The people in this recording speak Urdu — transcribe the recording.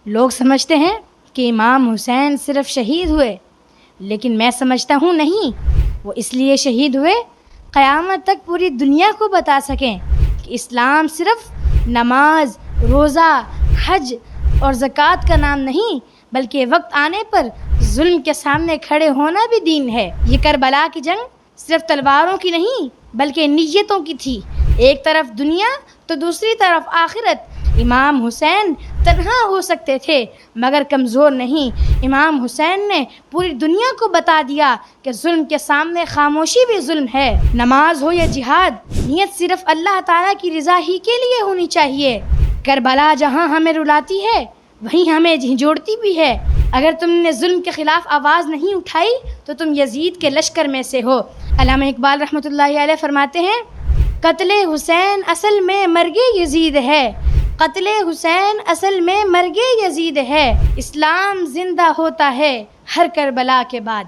لوگ سمجھتے ہیں کہ امام حسین صرف شہید ہوئے، لیکن میں سمجھتا ہوں نہیں، وہ اس لیے شہید ہوئے قیامت تک پوری دنیا کو بتا سکیں کہ اسلام صرف نماز، روزہ، حج اور زکوٰۃ کا نام نہیں، بلکہ وقت آنے پر ظلم کے سامنے کھڑے ہونا بھی دین ہے۔ یہ کربلا کی جنگ صرف تلواروں کی نہیں بلکہ نیتوں کی تھی، ایک طرف دنیا تو دوسری طرف آخرت۔ امام حسین تنہا ہو سکتے تھے مگر کمزور نہیں۔ امام حسین نے پوری دنیا کو بتا دیا کہ ظلم کے سامنے خاموشی بھی ظلم ہے۔ نماز ہو یا جہاد، نیت صرف اللہ تعالیٰ کی رضا ہی کے لیے ہونی چاہیے۔ کربلا جہاں ہمیں رلاتی ہے وہیں ہمیں جھنجھوڑتی بھی ہے۔ اگر تم نے ظلم کے خلاف آواز نہیں اٹھائی تو تم یزید کے لشکر میں سے ہو۔ علامہ اقبال رحمۃ اللہ علیہ فرماتے ہیں، قتل حسین اصل میں مرگ یزید ہے، قتل حسین اصل میں مرگ یزید ہے، اسلام زندہ ہوتا ہے ہر کربلا کے بعد۔